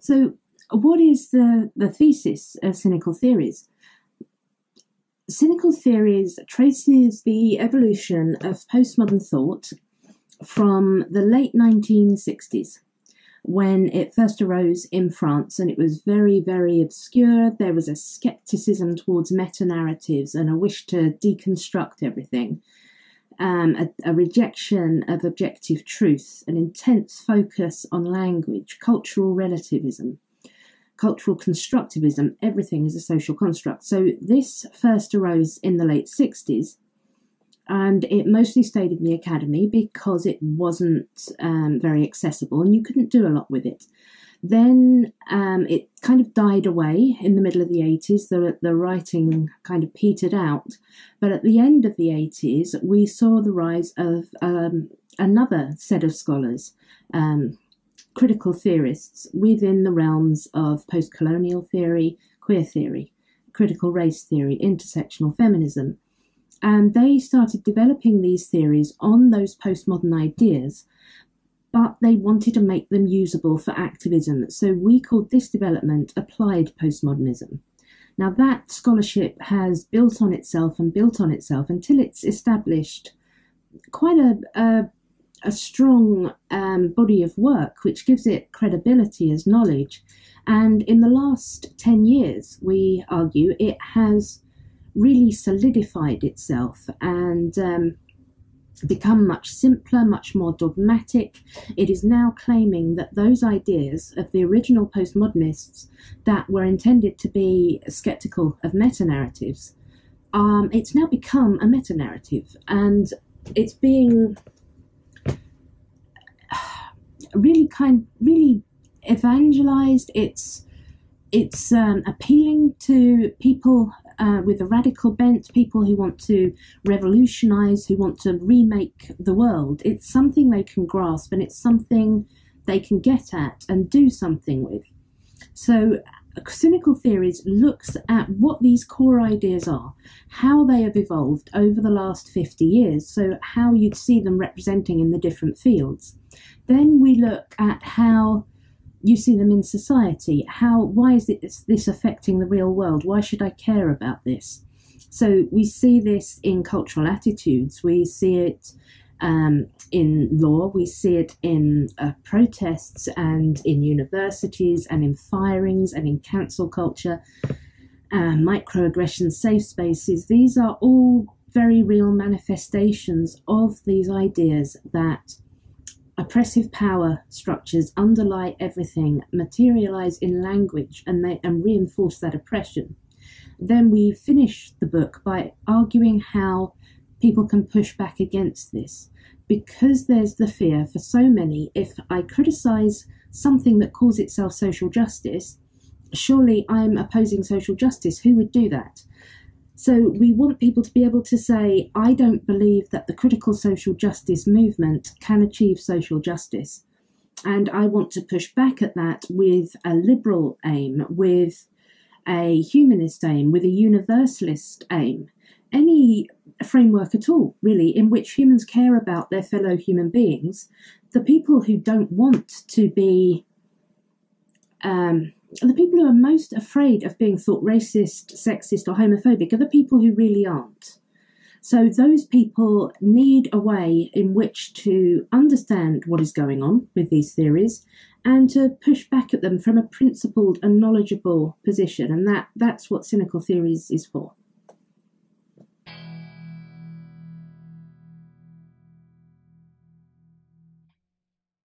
So what is the thesis of cynical theories? Cynical theories traces the evolution of postmodern thought from the late 1960s, when it first arose in France, and it was very, very obscure. There was a skepticism towards meta-narratives and a wish to deconstruct everything, a rejection of objective truth, an intense focus on language, cultural relativism, cultural constructivism. Everything is a social construct. So this first arose in the late 60s, and it mostly stayed in the academy because it wasn't very accessible and you couldn't do a lot with it. Then it kind of died away in the middle of the 80s. The writing kind of petered out. But at the end of the 80s, we saw the rise of another set of scholars, critical theorists within the realms of post-colonial theory, queer theory, critical race theory, intersectional feminism. And they started developing these theories on those postmodern ideas, but they wanted to make them usable for activism. So we called this development applied postmodernism. Now that scholarship has built on itself until it's established quite a strong body of work, which gives it credibility as knowledge. And in the last 10 years, we argue, it has really solidified itself and become much simpler, much more dogmatic. It is now claiming that those ideas of the original postmodernists that were intended to be skeptical of meta-narratives, it's now become a meta-narrative, and it's being really evangelized. It's appealing to people with a radical bent, people who want to revolutionize, who want to remake the world. It's something they can grasp, and it's something they can get at and do something with. So cynical theories looks at what these core ideas are, how they have evolved over the last 50 years, so how you'd see them representing in the different fields. Then we look at how you see them in society. Why is this affecting the real world? Why should I care about this? So we see this in cultural attitudes. We see it in law. We see it in protests and in universities and in firings and in cancel culture, microaggressions, safe spaces. These are all very real manifestations of these ideas that oppressive power structures underlie everything, materialize in language, and reinforce that oppression. Then we finish the book by arguing how people can push back against this, because there's the fear for so many: if I criticize something that calls itself social justice, surely I'm opposing social justice. Who would do that? So we want people to be able to say, I don't believe that the critical social justice movement can achieve social justice. And I want to push back at that with a liberal aim, with a humanist aim, with a universalist aim, any framework at all, really, in which humans care about their fellow human beings. The people who don't want to be the people who are most afraid of being thought racist, sexist, or homophobic are the people who really aren't. So those people need a way in which to understand what is going on with these theories and to push back at them from a principled and knowledgeable position. And that's what cynical theories is for.